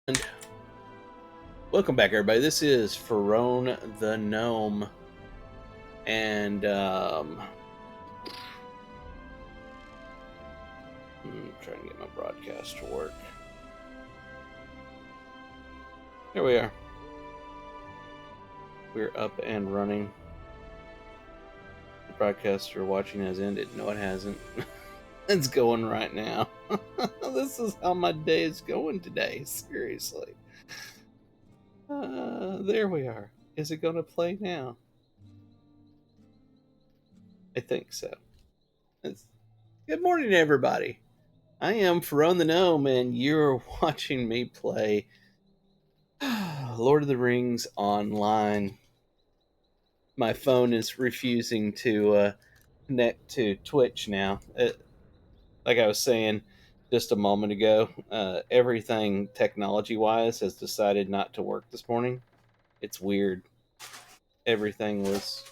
And welcome back, everybody. This is Ferone the Gnome, and I'm trying to get my broadcast to work. Here we are. We're up and running. The broadcast you're watching has ended. No, it hasn't. It's going right now. This is how my day is going today. Seriously. There we are. Is it going to play now? I think so. Good morning, everybody. I am Ferone the Gnome, and you're watching me play Lord of the Rings Online. My phone is refusing to connect to Twitch now. Like I was saying just a moment ago, everything technology-wise has decided not to work this morning. It's weird. Everything was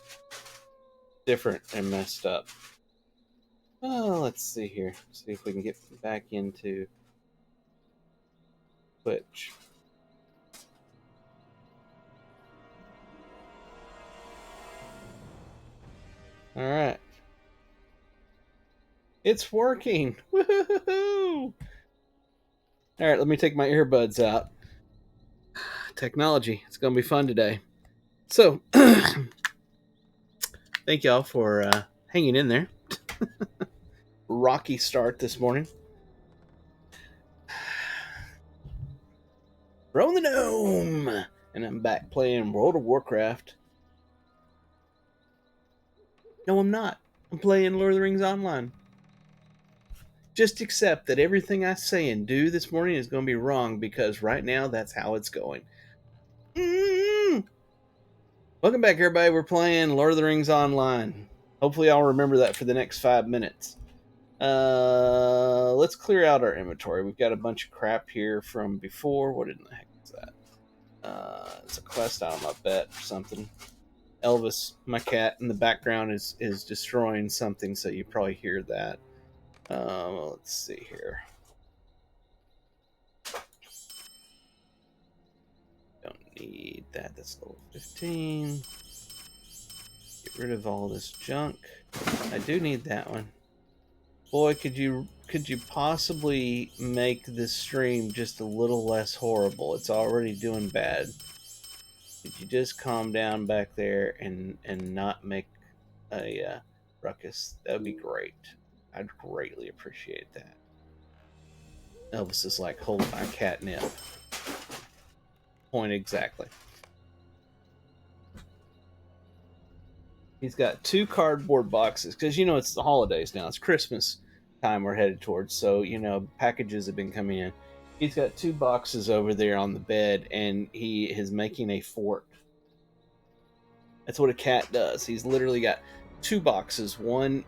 different and messed up. Oh, let's see here. See if we can get back into Twitch. All right. It's working. Woohoo! All right, let me take my earbuds out. Technology. It's going to be fun today. So, thank y'all for hanging in there. Rocky start this morning. Ferone the Gnome! And I'm back playing World of Warcraft. No, I'm not. I'm playing Lord of the Rings Online. Just accept that everything I say and do this morning is going to be wrong because right now that's how it's going. Welcome back, everybody. We're playing Lord of the Rings Online. Hopefully, I'll remember that for the next 5 minutes. Let's clear out our inventory. We've got a bunch of crap here from before. What in the heck is that? It's a quest item, I bet, or something. Elvis, my cat, in the background is destroying something, so you probably hear that. Let's see here. Don't need that. That's level 15. Get rid of all this junk. I do need that one. Boy, could you possibly make this stream just a little less horrible? It's already doing bad. Could you just calm down back there and not make a ruckus? That would be great. I'd greatly appreciate that. Elvis is like, hold my catnip. Point exactly. He's got 2 cardboard boxes because it's the holidays now. It's Christmas time we're headed towards, so packages have been coming in. He's got 2 boxes over there on the bed, and he is making a fort. That's what a cat does. He's literally got 2 boxes, one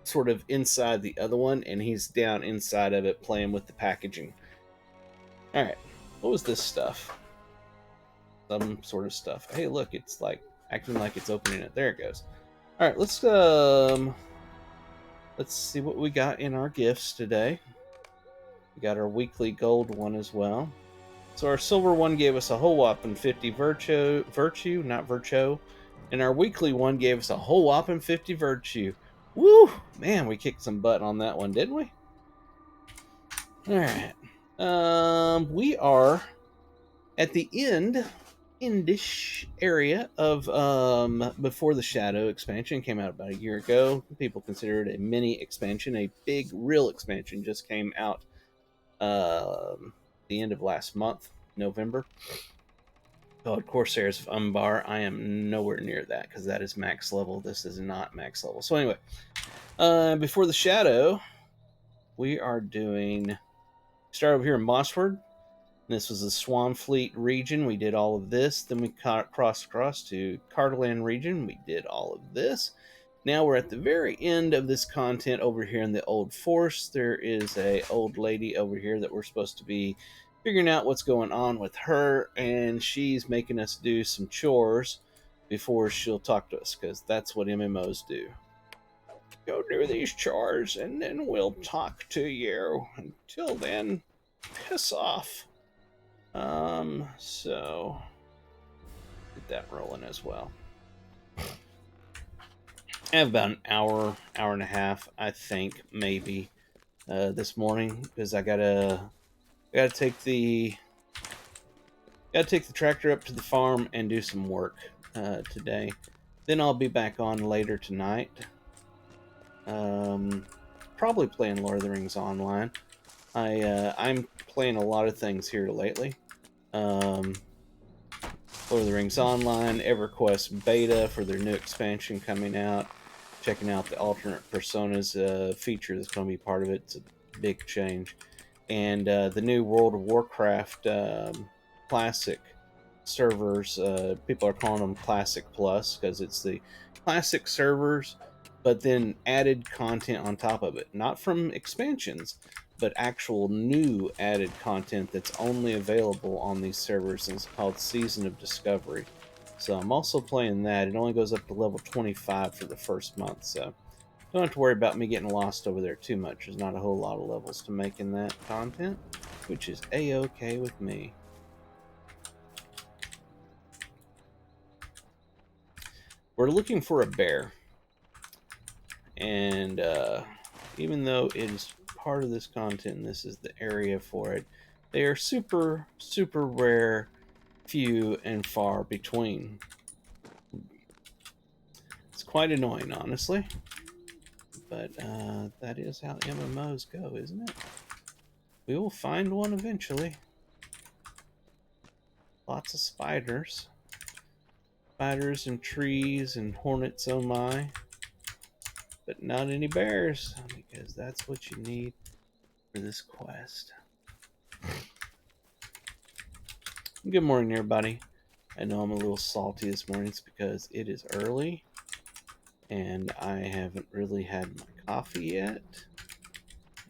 sort of inside the other one, and he's down inside of it playing with the packaging. All right, what was this stuff? Some sort of stuff. Hey, look, it's like acting like it's opening it. There it goes. All right, let's see what we got in our gifts today. We got our weekly gold one as well. So our silver one gave us a whole whopping 50 virtue, not virtue. And our weekly one gave us a whole whopping 50 virtue. Woo! Man, we kicked some butt on that one, didn't we? All right. We are at the endish area of Before the Shadow expansion. Came out about a year ago. People consider it a mini expansion. A big real expansion just came out the end of last month, November, called Corsairs of Umbar. I am nowhere near that because that is max level. This is not max level. So anyway, Before the Shadow, we are doing, start over here in Mossford. This was the Swanfleet region. We did all of this. Then we crossed across to Carterland region. We did all of this. Now we're at the very end of this content over here in the Old Forest. There is a old lady over here that we're supposed to be figuring out what's going on with her, and she's making us do some chores before she'll talk to us, because that's what MMOs do. Go do these chores, and then we'll talk to you. Until then, piss off. So get that rolling as well. I have about an hour and a half, I think, maybe, this morning, because I gotta take the tractor up to the farm and do some work today. Then I'll be back on later tonight. Probably playing Lord of the Rings Online. I'm playing a lot of things here lately. Lord of the Rings Online, EverQuest beta for their new expansion coming out. Checking out the alternate personas feature that's going to be part of it. It's a big change. And the new World of Warcraft Classic servers. People are calling them Classic Plus because it's the classic servers, but then added content on top of it. Not from expansions, but actual new added content that's only available on these servers, and it's called Season of Discovery. So I'm also playing that. It only goes up to level 25 for the first month, so don't have to worry about me getting lost over there too much. There's not a whole lot of levels to make in that content, which is a-okay with me. We're looking for a bear, and even though it is part of this content and this is the area for it, they are super, super rare, few and far between. It's quite annoying, honestly, but that is how MMOs go, isn't it? We will find one eventually. Lots of spiders. Spiders and trees and hornets, oh my. But not any bears, because that's what you need for this quest. Good morning, everybody. I know I'm a little salty this morning. It's because it is early, and I haven't really had my coffee yet.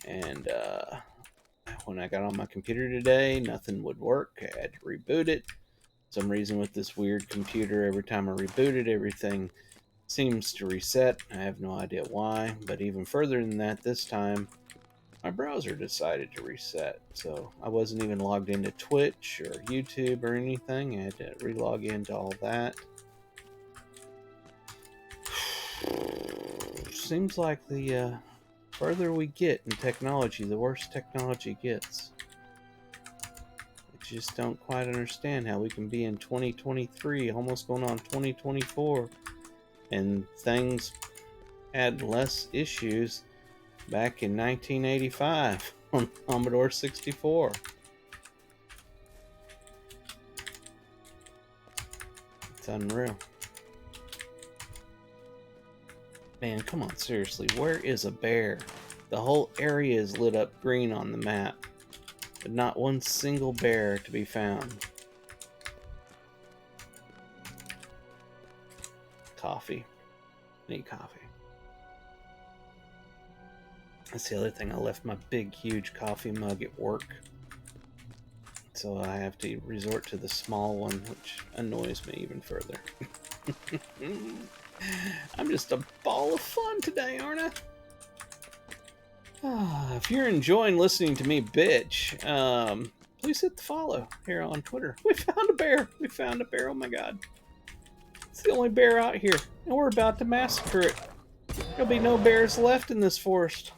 And when I got on my computer today, nothing would work. I had to reboot it. For some reason with this weird computer, every time I reboot it, everything seems to reset. I have no idea why, but even further than that, this time my browser decided to reset. So I wasn't even logged into Twitch or YouTube or anything. I had to re-log into all that. Seems like the further we get in technology, the worse technology gets. I just don't quite understand how we can be in 2023, almost going on 2024, and things had less issues back in 1985 on Commodore 64. It's unreal. Man, come on, seriously, where is a bear? The whole area is lit up green on the map, but not one single bear to be found. Coffee. Need coffee. That's the other thing. I left my big, huge coffee mug at work, so I have to resort to the small one, which annoys me even further. I'm just a ball of fun today, aren't I? If you're enjoying listening to me bitch, please hit the follow here on Twitter. We found a bear. We found a bear. Oh my god. It's the only bear out here, and we're about to massacre it. There'll be no bears left in this forest.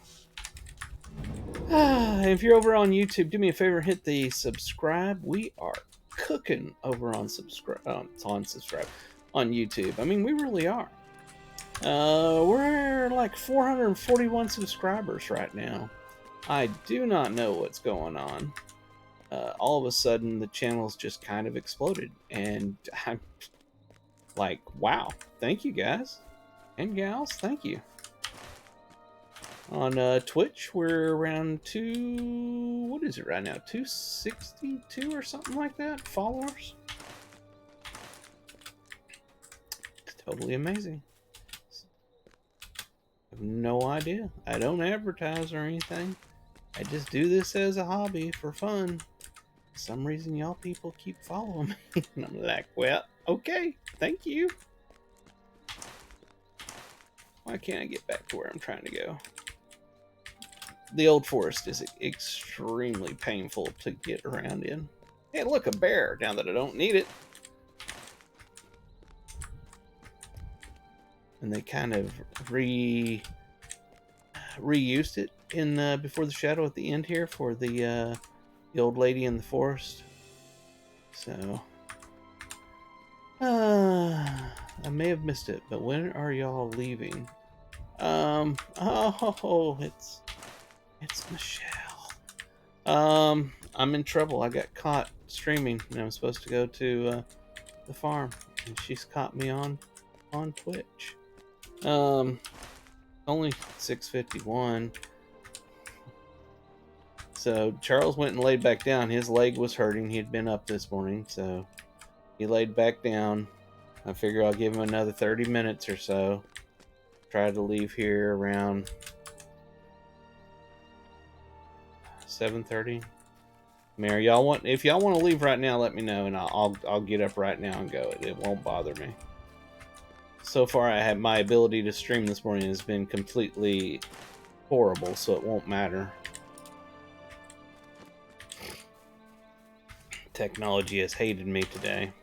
If you're over on YouTube, do me a favor, hit the subscribe. We are cooking over on subscribe on YouTube. I mean, we really are. We're like 441 subscribers right now. I do not know what's going on. All of a sudden, the channel's just kind of exploded, and I'm like, wow, thank you guys and gals, thank you. On Twitch, we're around what is it right now? 262 or something like that followers. It's totally amazing. I have no idea. I don't advertise or anything. I just do this as a hobby for fun. For some reason, y'all people keep following me. And I'm like, well, okay, thank you. Why can't I get back to where I'm trying to go? The old forest is extremely painful to get around in. Hey, look, a bear. Now that I don't need it. And they kind of reused it in Before the Shadow at the end here for the old lady in the forest. So, I may have missed it, but when are y'all leaving? Oh, it's Michelle. I'm in trouble. I got caught streaming, and I'm supposed to go to the farm, and she's caught me on Twitch. Only 6:51. So Charles went and laid back down. His leg was hurting. He had been up this morning, so he laid back down. I figure I'll give him another 30 minutes or so. Try to leave here around 7:30. Mary, if y'all want to leave right now, let me know, and I'll get up right now and go. It won't bother me. So far, my ability to stream this morning has been completely horrible, so it won't matter. Technology has hated me today.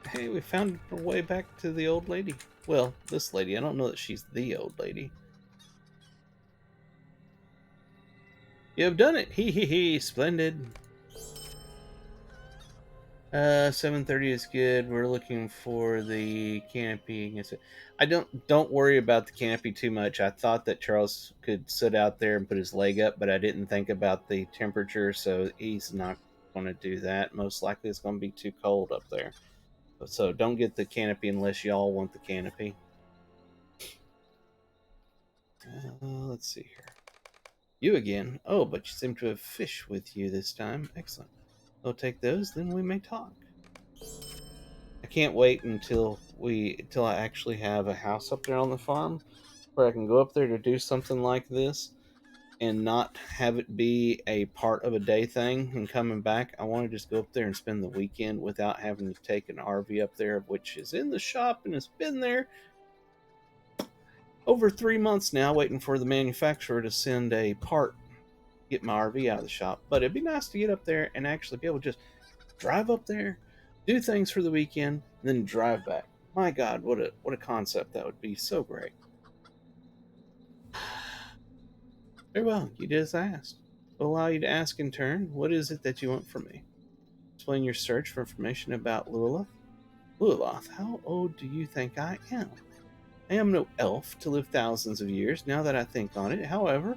Hey, we found our way back to the old lady. Well, this lady. I don't know that she's the old lady. You have done it! Hee hee hee! Splendid! 7:30 is good. We're looking for the canopy. I don't worry about the canopy too much. I thought that Charles could sit out there and put his leg up, but I didn't think about the temperature, so he's not going to do that. Most likely it's going to be too cold up there. So don't get the canopy unless y'all want the canopy. Let's see here. You again. Oh, but you seem to have fish with you this time. Excellent. I'll take those, then we may talk. I can't wait until I actually have a house up there on the farm where I can go up there to do something like this and not have it be a part of a day thing and coming back. I want to just go up there and spend the weekend without having to take an RV up there, which is in the shop and has been there over 3 months now, waiting for the manufacturer to send a part, get my RV out of the shop. But it'd be nice to get up there and actually be able to just drive up there, do things for the weekend, and then drive back. My God, what a concept that would be! So great. Very well, you did as I asked. I'll allow you to ask in turn. What is it that you want from me? Explain your search for information about Lululoth. Lululoth, how old do you think I am? I am no elf to live thousands of years, now that I think on it. However,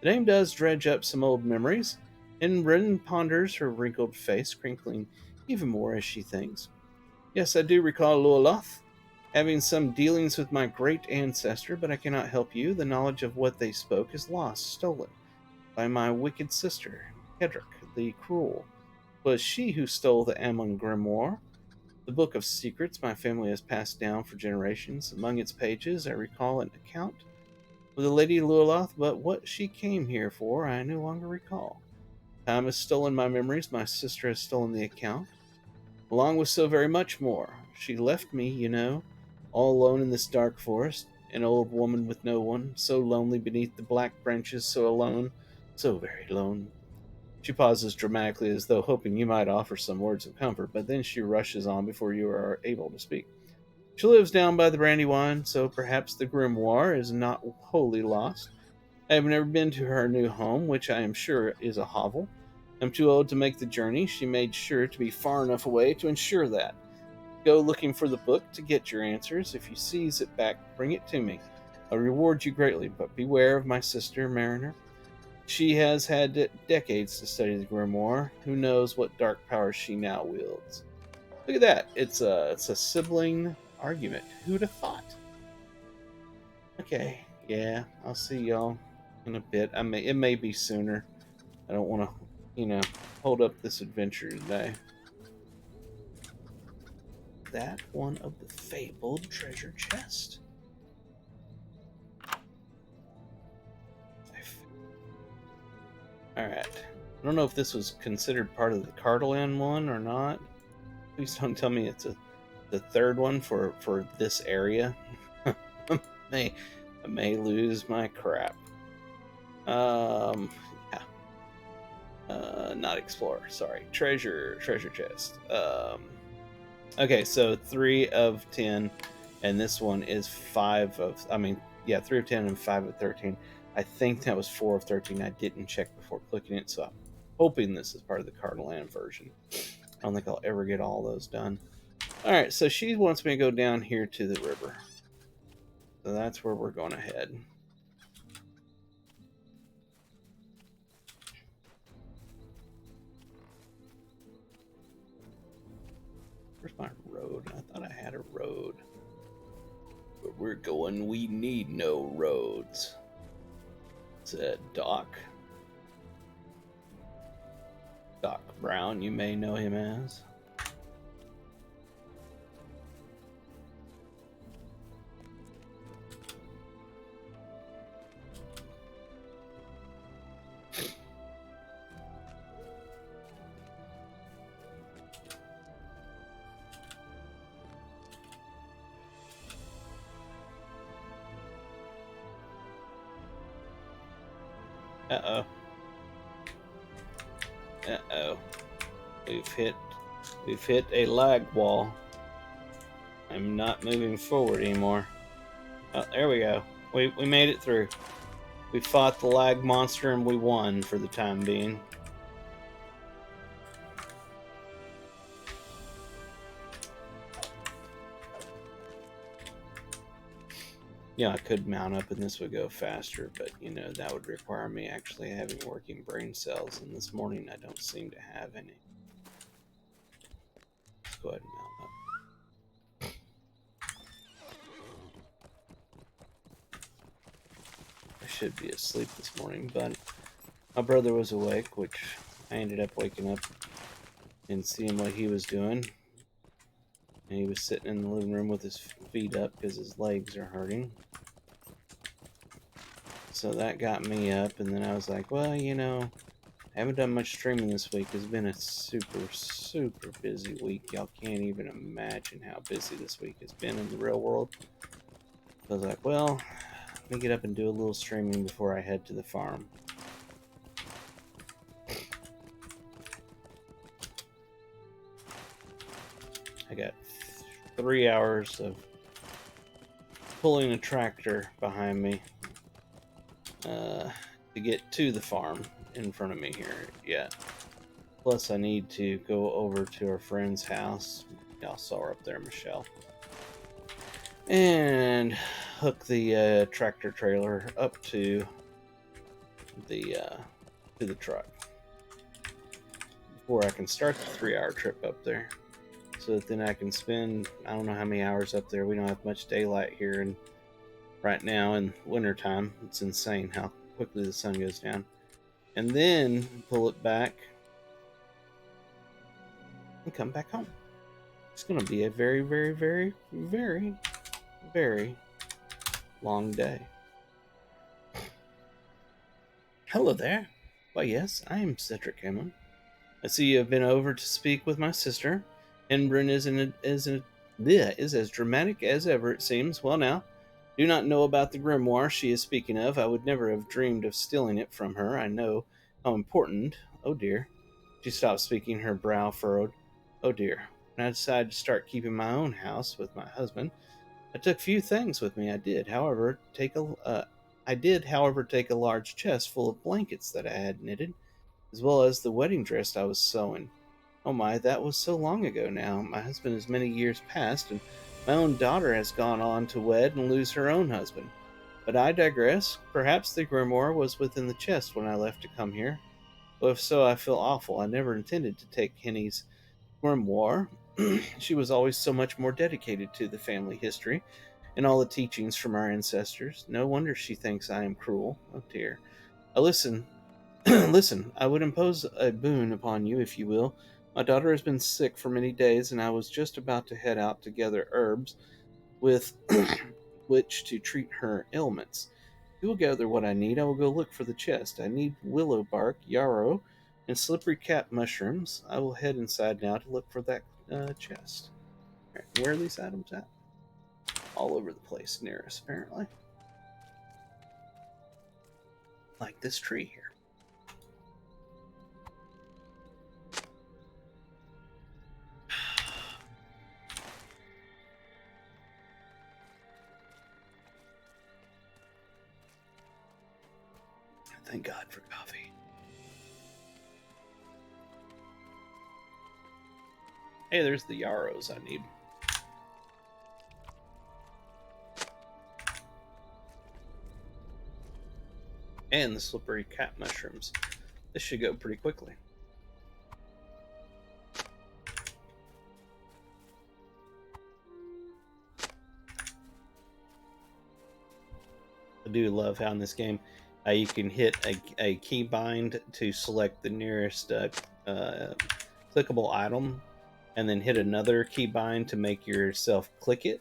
the name does dredge up some old memories, and Ren ponders, her wrinkled face crinkling even more as she thinks. Yes, I do recall Lululoth having some dealings with my great ancestor, but I cannot help you. The knowledge of what they spoke is lost, stolen by my wicked sister, Hedrick the Cruel. It was she who stole the Ammon Grimoire, the book of secrets my family has passed down for generations. Among its pages, I recall an account of the Lady Lululoth, but what she came here for, I no longer recall. Time has stolen my memories, my sister has stolen the account, along with so very much more. She left me, you know, all alone in this dark forest, an old woman with no one, so lonely beneath the black branches, so alone, so very alone. She pauses dramatically as though hoping you might offer some words of comfort, but then she rushes on before you are able to speak. She lives down by the Brandywine, so perhaps the grimoire is not wholly lost. I have never been to her new home, which I am sure is a hovel. I'm too old to make the journey. She made sure to be far enough away to ensure that. Go looking for the book to get your answers. If you seize it back, bring it to me. I'll reward you greatly, but beware of my sister, Mariner. She has had decades to study the grimoire. Who knows what dark powers she now wields? Look at that! It's a sibling argument. Who'd have thought? Okay, yeah, I'll see y'all in a bit. It may be sooner. I don't want to, hold up this adventure today. That one of the fabled treasure chest. Alright. I don't know if this was considered part of the Cardolan one or not. Please don't tell me it's the third one for this area. I may lose my crap. Yeah. Not explorer. Sorry, treasure chest. Okay, so 3 of 10, and this one is 5 of. I mean, yeah, 3 of 10 and 5 of 13. I think that was 4 of 13. I didn't check before clicking it, so I'm hoping this is part of the Cardinal Land version. I don't think I'll ever get all those done. All right, so she wants me to go down here to the river. So that's where we're going to head. Where's my road? I thought I had a road. Where we're going, we need no roads. It's a Doc. Doc Brown, you may know him as. Uh-oh. Uh-oh. We've hit a lag wall. I'm not moving forward anymore. Oh, there we go. We made it through. We fought the lag monster and we won for the time being. Yeah, I could mount up and this would go faster, but you know, that would require me actually having working brain cells, and this morning I don't seem to have any. Let's go ahead and mount up. I should be asleep this morning, but my brother was awake, which I ended up waking up and seeing what he was doing. And he was sitting in the living room with his feet up because his legs are hurting. So that got me up, and then I was like, well, you know, I haven't done much streaming this week. It's been a super busy week. Y'all can't even imagine how busy this week has been in the real world. So I was like, well, let me get up and do a little streaming before I head to the farm. I got 3 hours of pulling a tractor behind me to get to the farm in front of me here. Yeah. Plus, I need to go over to our friend's house. Y'all saw her up there, Michelle. And hook the tractor trailer up to the truck before I can start the 3-hour trip up there. So that then I can spend, I don't know how many hours up there. We don't have much daylight here, and right now in wintertime, it's insane how quickly the sun goes down. And then pull it back and come back home. It's going to be a very, very, very, very, very long day. Hello there. Why, yes, I am Cedric Hammond. I see you have been over to speak with my sister. Henbrin is as dramatic as ever, it seems. Well, now, do not know about the grimoire she is speaking of. I would never have dreamed of stealing it from her. I know how important. Oh dear. She stopped speaking, her brow furrowed. Oh dear. When I decided to start keeping my own house with my husband, I took few things with me. I did, however, take a large chest full of blankets that I had knitted, as well as the wedding dress I was sewing. Oh my, that was so long ago now. My husband is many years past, and my own daughter has gone on to wed and lose her own husband. But I digress. Perhaps the grimoire was within the chest when I left to come here. Well, if so, I feel awful. I never intended to take Henny's grimoire. She was always so much more dedicated to the family history and all the teachings from our ancestors. No wonder she thinks I am cruel. Oh dear. Listen, listen, I would impose a boon upon you, if you will. My daughter has been sick for many days, and I was just about to head out to gather herbs with which to treat her ailments. You will gather what I need. I will go look for the chest. I need willow bark, yarrow, and slippery cap mushrooms. I will head inside now to look for that chest. All right, where are these items at? All over the place near us, apparently. like this tree here. Thank God for coffee. Hey, there's the yarrows I need. And the slippery cat mushrooms. This should go pretty quickly. I do love how in this game you can hit a keybind to select the nearest clickable item, and then hit another keybind to make yourself click it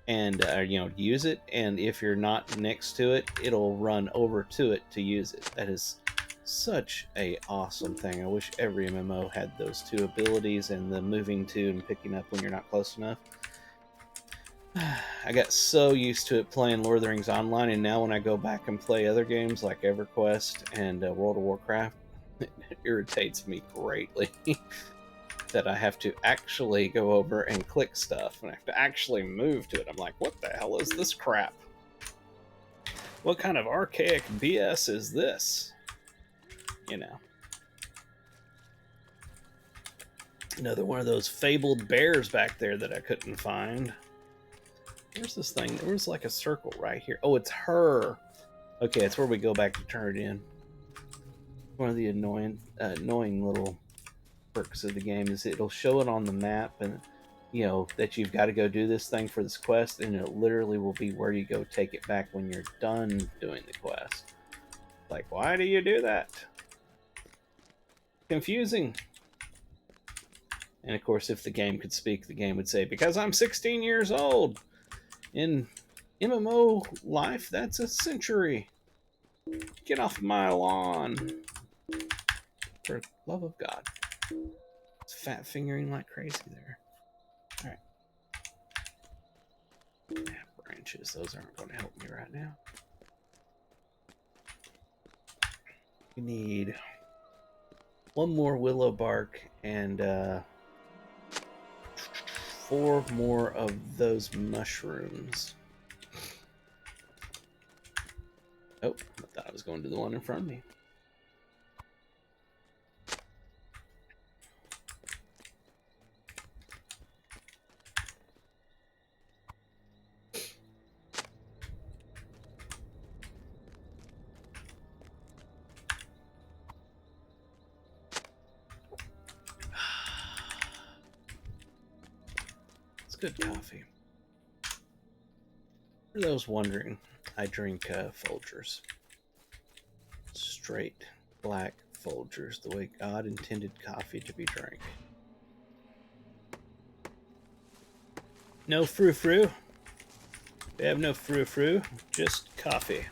and use it. And if you're not next to it, it'll run over to it to use it. That is such a awesome thing. I wish every MMO had those two abilities, and the moving to and picking up when you're not close enough. I got so used to it playing Lord of the Rings Online, and now when I go back and play other games like EverQuest and World of Warcraft, it irritates me greatly that I have to actually go over and click stuff, and I have to actually move to it. I'm like, what the hell is this crap? What kind of archaic BS is this? You know. Another one of those fabled bears back there that I couldn't find. Where's this thing? There was like a circle right here. Oh, it's her. Okay, it's where we go back to turn it in. One of the annoying little perks of the game is it'll show it on the map, and that you've got to go do this thing for this quest, and it literally will be where you go take it back when you're done doing the quest. Like, why do you do that? Confusing. And of course, if the game could speak, the game would say, because I'm 16 years old. In MMO life, that's a century. Get off my lawn. For the love of God. It's fat fingering like crazy there. Alright. Yeah, branches, those aren't going to help me right now. We need one more willow bark and 4 more of those mushrooms. Oh, I thought I was going to the one in front of me. It's good coffee. For those wondering, I drink Folgers. Straight black Folgers, the way God intended coffee to be drank. No frou-frou. They have no frou-frou, just coffee.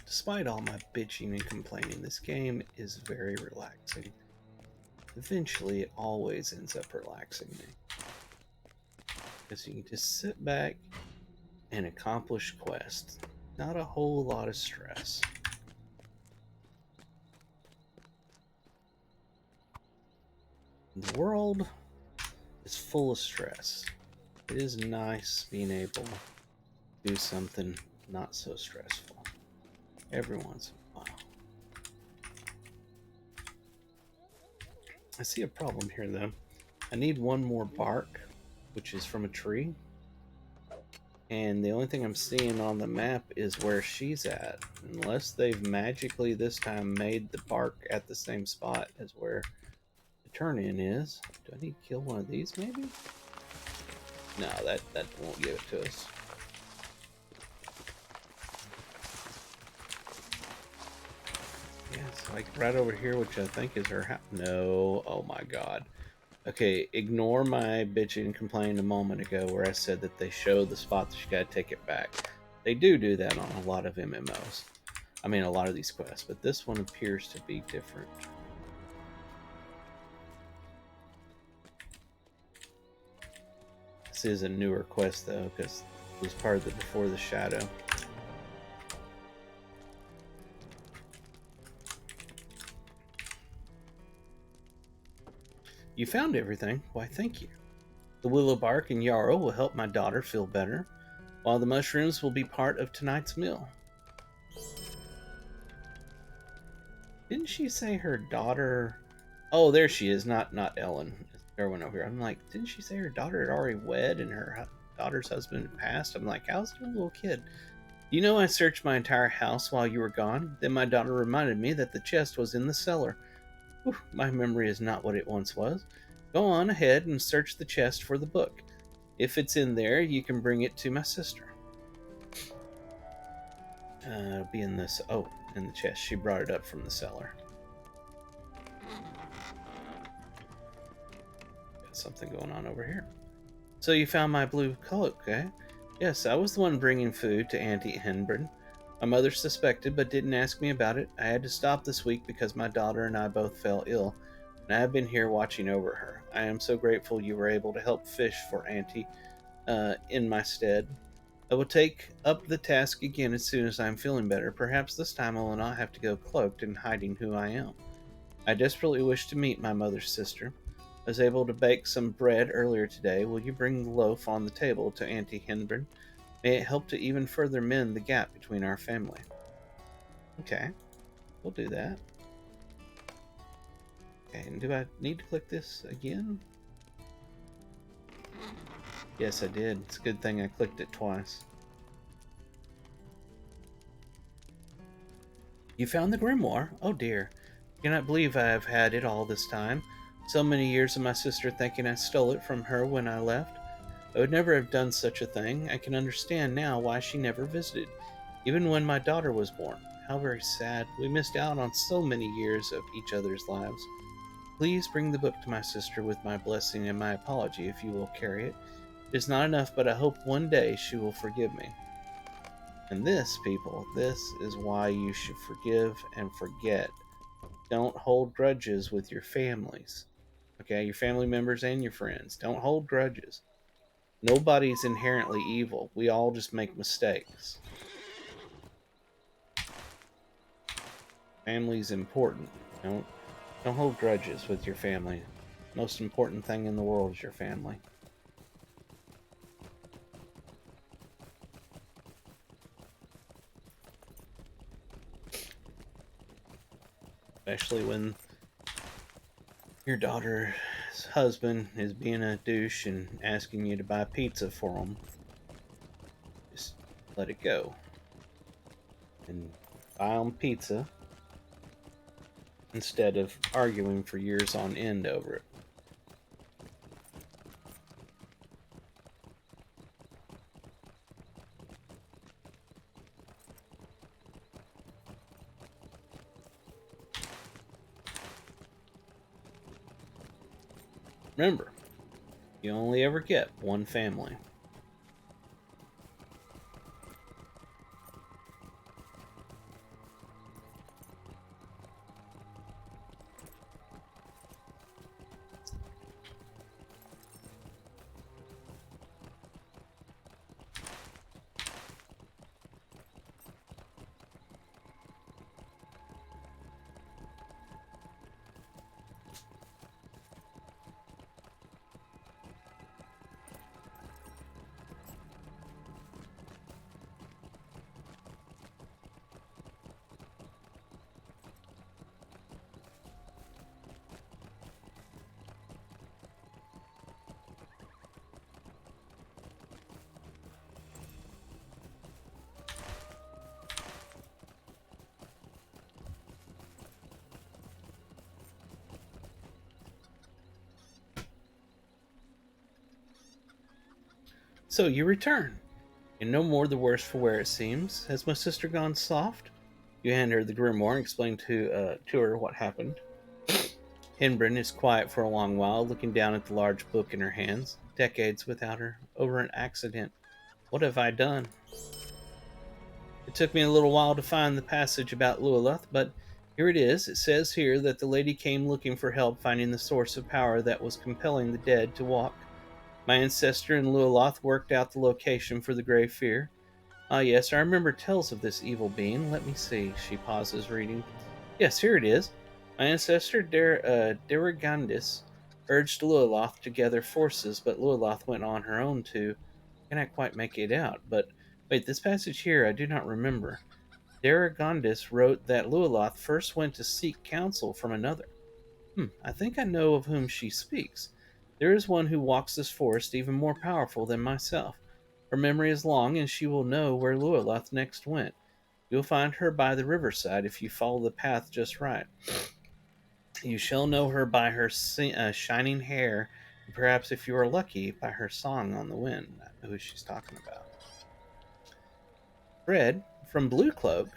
Despite all my bitching and complaining, this game is very relaxing. Eventually, it always ends up relaxing me. Because you can just sit back and accomplish quests. Not a whole lot of stress. The world is full of stress. It is nice being able to do something not so stressful every once in a while. I see a problem here though. I need one more bark, which is from a tree. And the only thing I'm seeing on the map is where she's at. Unless they've magically this time made the bark at the same spot as where the turn-in is. Do I need to kill one of these maybe? No, that won't give it to us. Yeah, it's like right over here, which I think is her house. No, oh my god. Okay, ignore my bitching and complaining a moment ago where I said that they show the spot that you gotta take it back. They do that on a lot of MMOs. I mean, a lot of these quests, but this one appears to be different. This is a newer quest, though, because it was part of the Before the Shadow. You found everything. Why, thank you. The willow bark and yarrow will help my daughter feel better, while the mushrooms will be part of tonight's meal. Didn't she say her daughter... Oh, there she is, not Ellen. Everyone over here. I'm like, didn't she say her daughter had already wed and her daughter's husband had passed? I'm like, how's the little kid? You know, I searched my entire house while you were gone. Then my daughter reminded me that the chest was in the cellar. Whew, my memory is not what it once was. Go on ahead and search the chest for the book. If it's in there, you can bring it to my sister. Be in this. Oh, in the chest. She brought it up from the cellar. Got something going on over here. So you found my blue cloak, eh? Yes, I was the one bringing food to Auntie Henbren. My mother suspected, but didn't ask me about it. I had to stop this week because my daughter and I both fell ill, and I have been here watching over her. I am so grateful you were able to help fish for Auntie in my stead. I will take up the task again as soon as I am feeling better. Perhaps this time I will not have to go cloaked and hiding who I am. I desperately wish to meet my mother's sister. I was able to bake some bread earlier today. Will you bring the loaf on the table to Auntie Henbren? May it help to even further mend the gap between our family. Okay, we'll do that. Okay, and do I need to click this again? Yes, I did. It's a good thing I clicked it twice. You found the grimoire? Oh dear. I cannot believe I have had it all this time. So many years of my sister thinking I stole it from her when I left. I would never have done such a thing. I can understand now why she never visited, even when my daughter was born. How very sad. We missed out on so many years of each other's lives. Please bring the book to my sister with my blessing and my apology if you will carry it. It is not enough, but I hope one day she will forgive me. And this, people, this is why you should forgive and forget. Don't hold grudges with your families. Okay, your family members and your friends. Don't hold grudges. Nobody's inherently evil. We all just make mistakes. Family's important. Don't hold grudges with your family. Most important thing in the world is your family. Especially when your daughter's husband is being a douche and asking you to buy pizza for him. Just let it go. And buy him pizza instead of arguing for years on end over it. Remember, you only ever get one family. So you return. And no more the worse for wear, it seems. Has my sister gone soft? You hand her the grimoire and explain to her what happened. Henbren is quiet for a long while, looking down at the large book in her hands. Decades without her, over an accident. What have I done? It took me a little while to find the passage about Lilith, but here it is. It says here that the lady came looking for help finding the source of power that was compelling the dead to walk. My ancestor and Lualoth worked out the location for the Grey Fear. Ah, yes, I remember tales of this evil being. Let me see. She pauses, reading. Yes, here it is. My ancestor Derigandis urged Lualoth to gather forces, but Lualoth went on her own too. I cannot quite make it out, but wait, this passage here I do not remember. Derigandis wrote that Lualoth first went to seek counsel from another. I think I know of whom she speaks. There is one who walks this forest even more powerful than myself. Her memory is long, and she will know where Lualoth next went. You'll find her by the riverside if you follow the path just right. You shall know her by her shining hair, and perhaps if you are lucky, by her song on the wind. I know who she's talking about. Fred, from Blue Cloak,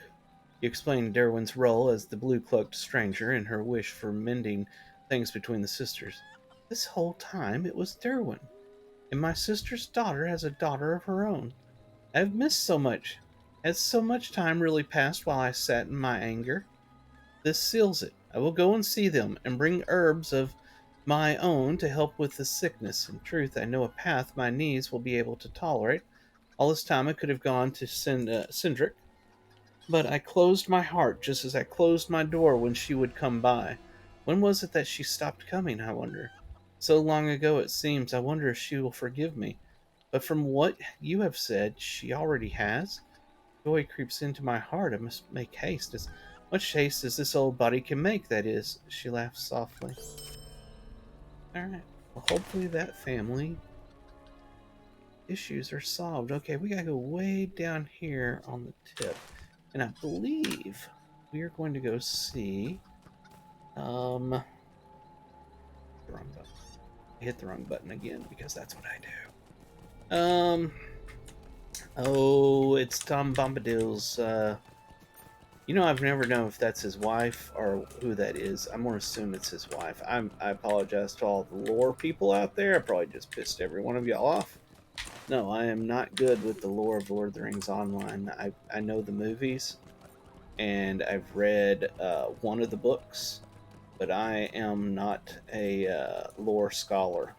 you explained Derwin's role as the blue cloaked stranger and her wish for mending things between the sisters. This whole time it was Derwin, and my sister's daughter has a daughter of her own. I have missed so much. Has so much time really passed while I sat in my anger? This seals it. I will go and see them, and bring herbs of my own to help with the sickness. In truth, I know a path my knees will be able to tolerate. All this time I could have gone to Cindric, but I closed my heart just as I closed my door when she would come by. When was it that she stopped coming, I wonder? So long ago it seems. I wonder if she will forgive me. But from what you have said, she already has. Joy creeps into my heart. I must make haste. As much haste as this old body can make, that is. She laughs softly. Alright. Well, hopefully that family issues are solved. Okay, we gotta go way down here on the tip. And I believe we are going to go see the wrong button. I hit the wrong button again because that's what I do. Oh, it's Tom Bombadil's I've never known if that's his wife or who that is. I'm gonna assume it's his wife. I apologize to all the lore people out there. I probably just pissed every one of y'all off. No, I am not good with the lore of Lord of the Rings Online. I know the movies, and I've read one of the books, but I am not a lore scholar.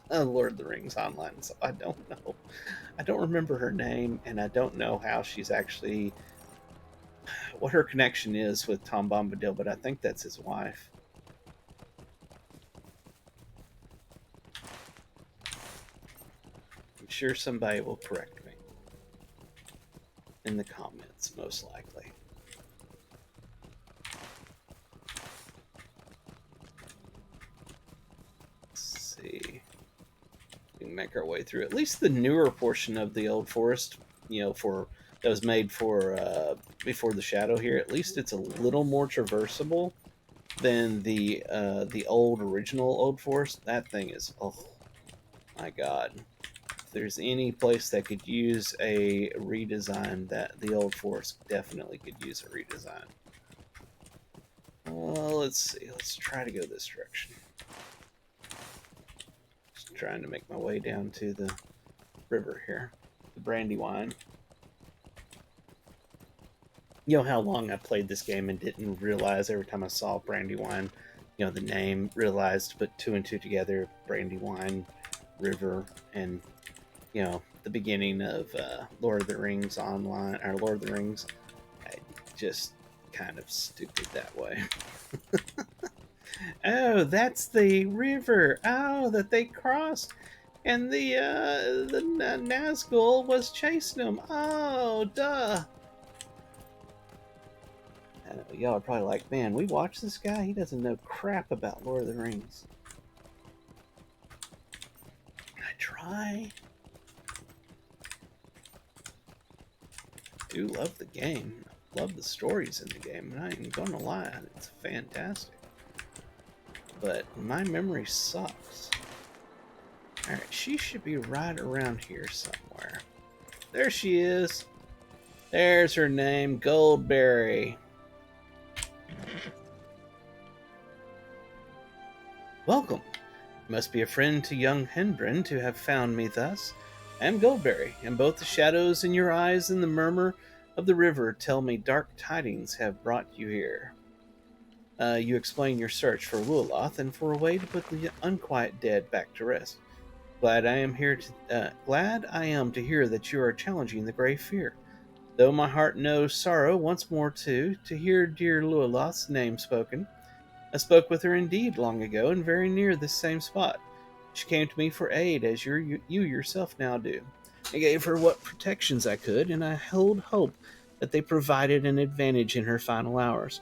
Lord of the Rings Online, so I don't know. I don't remember her name, and I don't know how she's actually what her connection is with Tom Bombadil, but I think that's his wife. I'm sure somebody will correct me in the comments, most likely. Let's see. We can make our way through at least the newer portion of the Old Forest, for that was made for before the Shadow here. At least it's a little more traversable than the old original Old Forest. That thing is, oh my god. If there's any place that could use a redesign, that the Old Forest definitely could use a redesign. Well, let's see. Let's try to go this direction. Just trying to make my way down to the river here. The Brandywine. You know how long I played this game and didn't realize every time I saw Brandywine, the name, realized to put two and two together, Brandywine River, and the beginning of Lord of the Rings Online, or Lord of the Rings. I just kind of stupid that way. Oh, that's the river. Oh, that they crossed, and the Nazgul was chasing them. Oh, duh. I know, y'all are probably like, man, we watch this guy. He doesn't know crap about Lord of the Rings. I try. Do love the game. Love the stories in the game, and I ain't gonna lie, it's fantastic. But my memory sucks. Alright, she should be right around here somewhere. There she is. There's her name, Goldberry. Welcome. You must be a friend to young Henbrin to have found me thus. I am Goldberry, and both the shadows in your eyes and the murmur of the river tell me dark tidings have brought you here. You explain your search for Lualoth and for a way to put the unquiet dead back to rest. Glad I am to hear that you are challenging the Grey Fear. Though my heart knows sorrow once more too, to hear dear Lueloth's name spoken. I spoke with her indeed long ago, and very near this same spot. She came to me for aid, as you yourself now do. I gave her what protections I could, and I held hope that they provided an advantage in her final hours.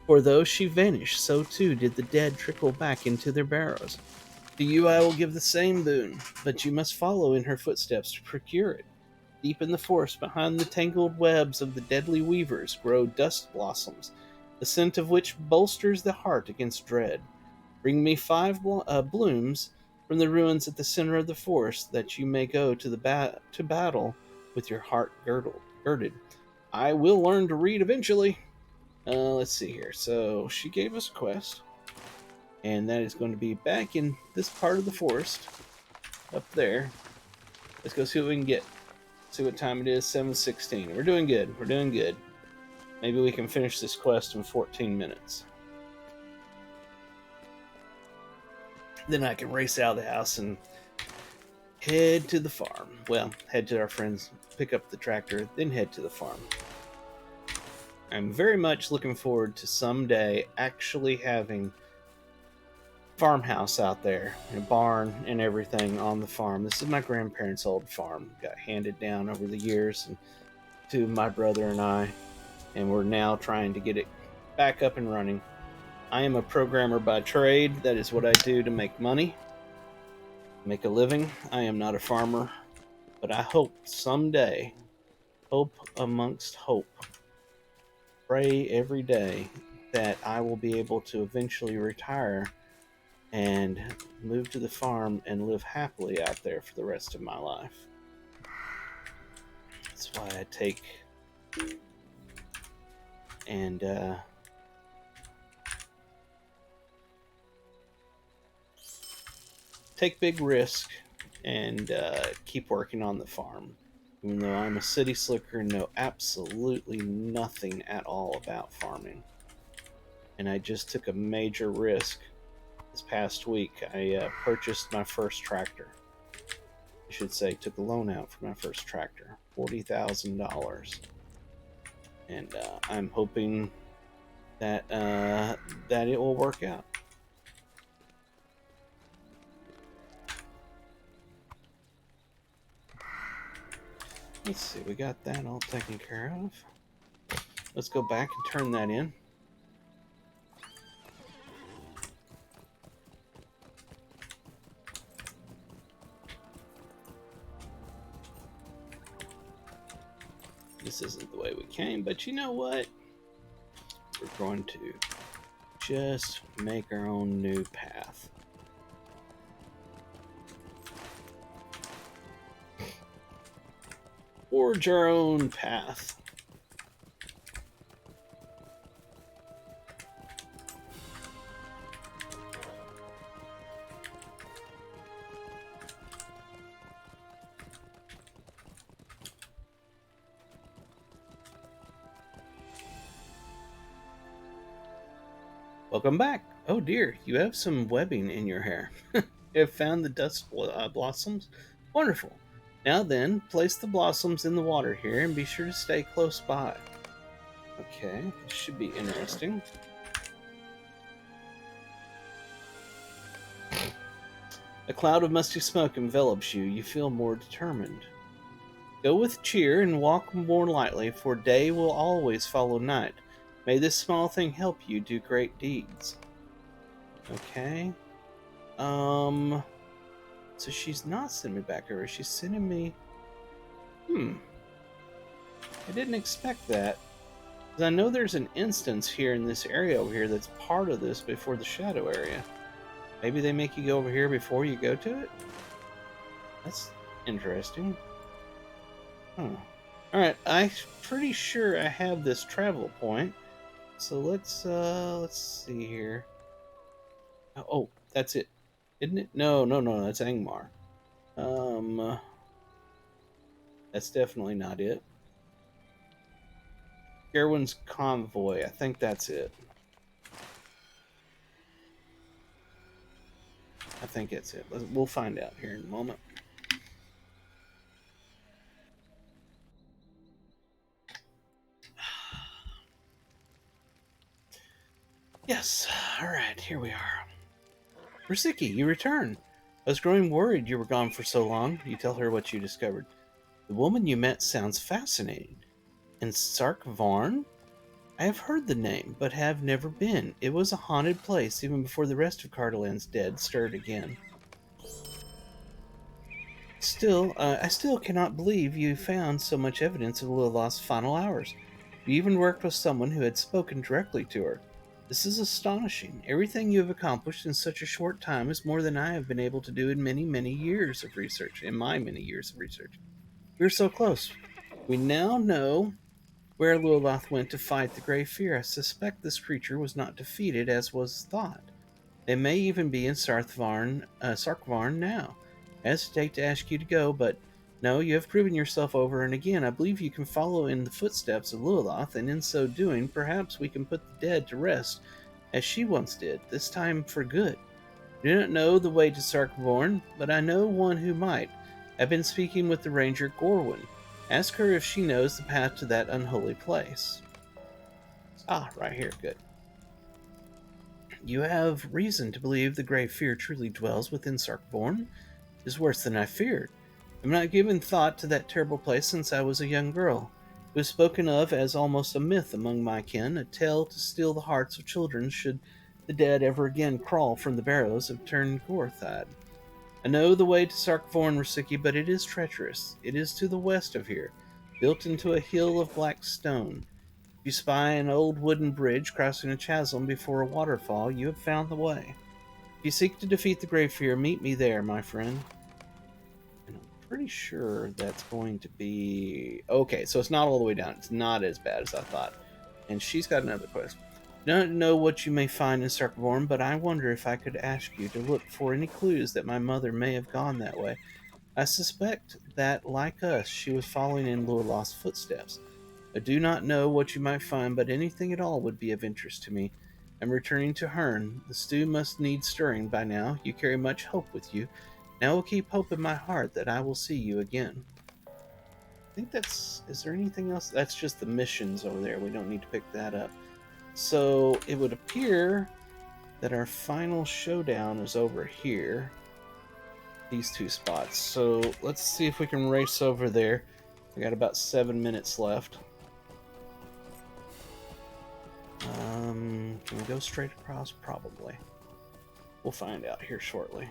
For though she vanished, so too did the dead trickle back into their barrows. To you I will give the same boon, but you must follow in her footsteps to procure it. Deep in the forest, behind the tangled webs of the deadly weavers, grow dust blossoms, the scent of which bolsters the heart against dread. Bring me five blooms from the ruins at the center of the forest, that you may go to to battle with your heart girded. I will learn to read eventually. Let's see here. So she gave us a quest, and that is going to be back in this part of the forest, up there. Let's go see what we can get. See what time it is. 7:16. We're doing good. We're doing good. Maybe we can finish this quest in 14 minutes. Then I can race out of the house and head to the farm. Well, head to our friends, pick up the tractor, then head to the farm. I'm very much looking forward to someday actually having farmhouse out there, a barn and everything on the farm. This is my grandparents' old farm. Got handed down over the years and to my brother and I, and we're now trying to get it back up and running. I am a programmer by trade. That is what I do to make money, make a living. I am not a farmer, but I hope someday, hope amongst hope, pray every day that I will be able to eventually retire and move to the farm and live happily out there for the rest of my life. That's why I take and take big risk and keep working on the farm. Even though I'm a city slicker and know absolutely nothing at all about farming. And I just took a major risk this past week. I purchased my first tractor. I should say, took a loan out for my first tractor, $40,000. And I'm hoping that that it will work out. Let's see, we got that all taken care of. Let's go back and turn that in. This isn't the way we came, but you know what? We're going to just make our own new path. Forge our own path. Welcome back. Oh dear, you have some webbing in your hair. You have found the dust blossoms? Wonderful. Now then, place the blossoms in the water here and be sure to stay close by. Okay, this should be interesting. A cloud of musty smoke envelops you. You feel more determined. Go with cheer and walk more lightly, for day will always follow night. May this small thing help you do great deeds. Okay. So she's not sending me back over. She's sending me... I didn't expect that. Because I know there's an instance here in this area over here that's part of this before the shadow area. Maybe they make you go over here before you go to it? That's interesting. Huh. Alright, I'm pretty sure I have this travel point. So let's see here. Oh, that's it. Isn't it? No, that's Angmar. That's definitely not it. Gerwin's Convoy. I think that's it. I think it's it. We'll find out here in a moment. Yes. All right, here we are. Rusiki, you return. I was growing worried you were gone for so long. You tell her what you discovered. The woman you met sounds fascinating. And Sark Varn? I have heard the name, but have never been. It was a haunted place even before the rest of Cardolan's dead stirred again. I still cannot believe you found so much evidence of Lilith's final hours. You even worked with someone who had spoken directly to her. This is astonishing. Everything you have accomplished in such a short time is more than I have been able to do in many years of research. In my many years of research. We're so close. We now know where Lilith went to fight the Grey Fear. I suspect this creature was not defeated as was thought. They may even be in Sarkvarn now. I hesitate to ask you to go, but no, you have proven yourself over and again. I believe you can follow in the footsteps of Lilith, and in so doing, perhaps we can put the dead to rest, as she once did, this time for good. I do not know the way to Sarkvarn, but I know one who might. I've been speaking with the ranger Gorwin. Ask her if she knows the path to that unholy place. Ah, right here, good. You have reason to believe the Grey Fear truly dwells within Sarkvarn. It is worse than I feared. I have not given thought to that terrible place since I was a young girl. It was spoken of as almost a myth among my kin, a tale to steal the hearts of children should the dead ever again crawl from the barrows of Tern Gorthad. I know the way to Sarkvarn, Rusiki, but it is treacherous. It is to the west of here, built into a hill of black stone. If you spy an old wooden bridge crossing a chasm before a waterfall, you have found the way. If you seek to defeat the Grey Fear, meet me there, my friend. And I'm pretty sure that's going to be... Okay, so it's not all the way down. It's not as bad as I thought. And she's got another quest. I don't know what you may find in Sarkvarn, but I wonder if I could ask you to look for any clues that my mother may have gone that way. I suspect that, like us, she was following in Lilith's footsteps. I do not know what you might find, but anything at all would be of interest to me. I'm returning to Hern. The stew must need stirring by now. You carry much hope with you. Now I will keep hope in my heart that I will see you again. I think that's... Is there anything else? That's just the missions over there. We don't need to pick that up. So it would appear that our final showdown is over here. These two spots. So let's see if we can race over there. We got about 7 minutes left. Can we go straight across? Probably. We'll find out here shortly.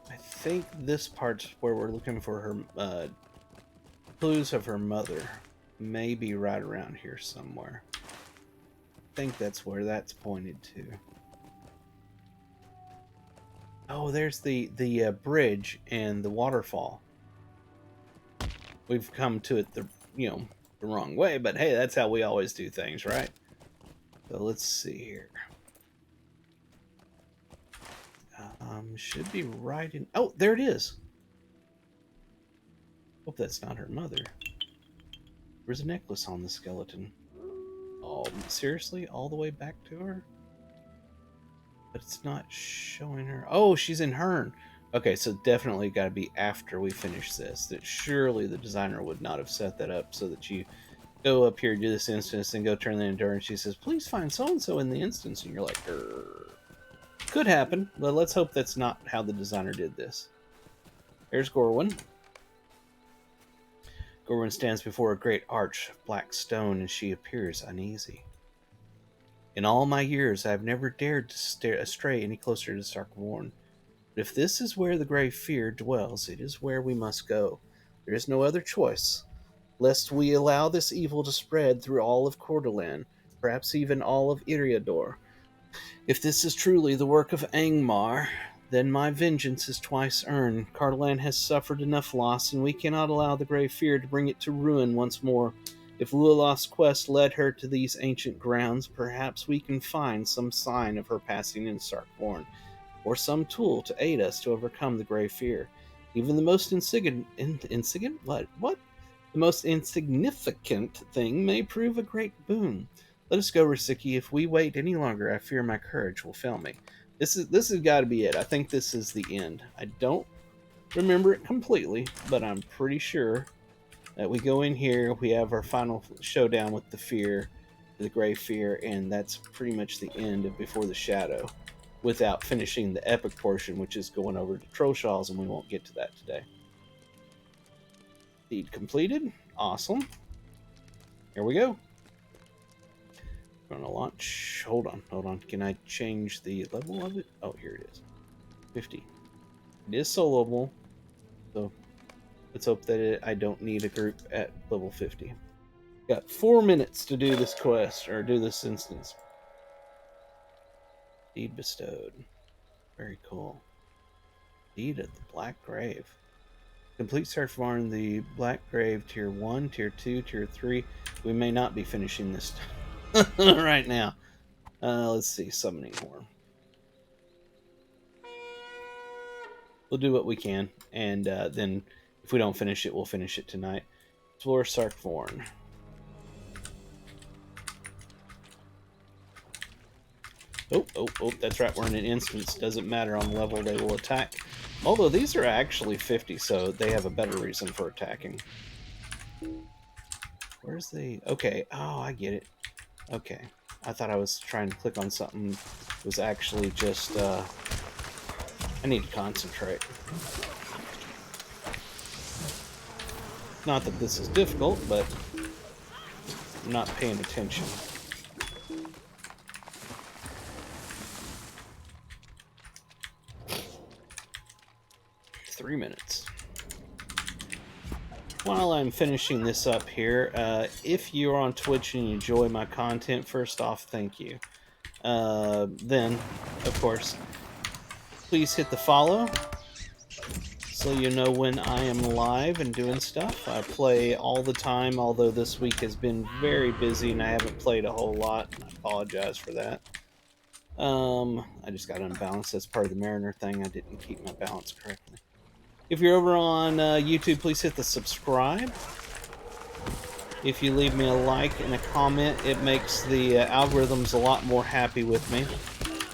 I think this part's where we're looking for her clues of her mother. Maybe right around here somewhere. I think that's where that's pointed to. Oh, there's the bridge and the waterfall. We've come to it the wrong way, but hey, that's how we always do things, right? So let's see here. Should be right in... Oh, there it is. Hope that's not her mother. There's a necklace on the skeleton. Oh, seriously? All the way back to her? But it's not showing her. Oh, she's in Hern. Okay, so definitely got to be after we finish this. That surely the designer would not have set that up so that you go up here, do this instance, and go turn that into her, and she says, please find so-and-so in the instance. And you're like, could happen, but let's hope that's not how the designer did this. There's Gorwin. Gorwin stands before a great arch of black stone, and she appears uneasy. In all my years, I have never dared to stray any closer to Sarkvarn. But if this is where the Grey Fear dwells, it is where we must go. There is no other choice, lest we allow this evil to spread through all of Cordolan, perhaps even all of Eriador. If this is truly the work of Angmar, then my vengeance is twice earned. Cardolan has suffered enough loss, and we cannot allow the Grey Fear to bring it to ruin once more. If Lulaf's quest led her to these ancient grounds, perhaps we can find some sign of her passing in Sarkborn, or some tool to aid us to overcome the Grey Fear. Even the most what? The most insignificant thing may prove a great boon. Let us go, Rasiki. If we wait any longer, I fear my courage will fail me. This has got to be it. I think this is the end. I don't remember it completely, but I'm pretty sure that we go in here, we have our final showdown with the Grey Fear, and that's pretty much the end of Before the Shadow, without finishing the epic portion, which is going over to Trollshaws, and we won't get to that today. Deed completed. Awesome. Here we go. I'm gonna launch. Hold on. Can I change the level of it? Oh, here it is. 50. It is soloable, so let's hope that I don't need a group at level 50. Got 4 minutes to do this quest, or do this instance. Deed bestowed. Very cool. Deed of the Black Grave. Complete search for the Black Grave, Tier 1, Tier 2, Tier 3. We may not be finishing this right now. Let's see, Summoning Horn. We'll do what we can, and then if we don't finish it, we'll finish it tonight. Explore Sarkvorn. Oh, that's right, we're in an instance. Doesn't matter on level, they will attack. Although these are actually 50, so they have a better reason for attacking. Where's the... Okay, oh, I get it. Okay. I thought I was trying to click on something. It was actually just, I need to concentrate. Not that this is difficult, but I'm not paying attention. Three minutes. While I'm finishing this up here, if you're on Twitch and you enjoy my content, first off, thank you. Then, of course, please hit the follow so you know when I am live and doing stuff. I play all the time, although this week has been very busy and I haven't played a whole lot. I apologize for that. I just got unbalanced. That's part of the Mariner thing. I didn't keep my balance correctly. If you're over on YouTube, please hit the subscribe. If you leave me a like and a comment, it makes the algorithms a lot more happy with me,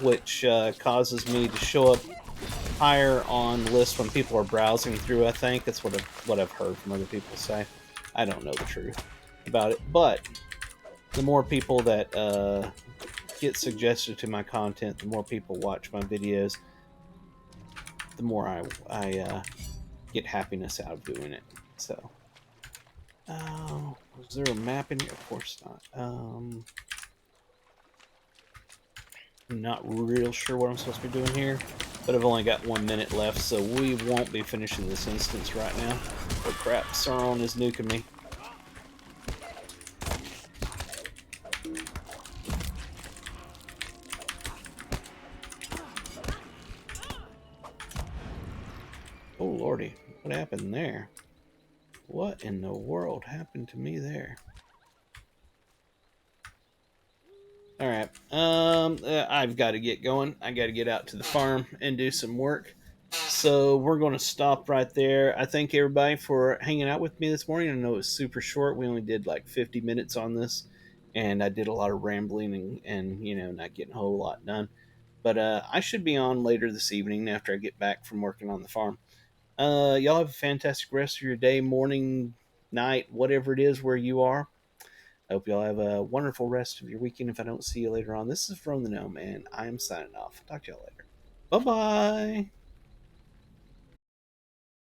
which causes me to show up higher on lists when people are browsing through. I think that's what I've heard from other people say. I don't know the truth about it, but the more people that get suggested to my content, the more people watch my videos, the more I get happiness out of doing it. So, is there a map in here? Of course not. I'm not real sure what I'm supposed to be doing here, but I've only got 1 minute left, so we won't be finishing this instance right now. Oh crap, Sauron is nuking me. Oh lordy, what happened there? What in the world happened to me there? Alright, I've got to get going. I got to get out to the farm and do some work. So we're going to stop right there. I thank everybody for hanging out with me this morning. I know it was super short. We only did like 50 minutes on this, and I did a lot of rambling and you know, not getting a whole lot done. But I should be on later this evening after I get back from working on the farm. Y'all have a fantastic rest of your day, morning, night, whatever it is where you are. I hope y'all have a wonderful rest of your weekend. If I don't see you later on, this is From the Gnome, and I am signing off. Talk to y'all later. Bye-bye.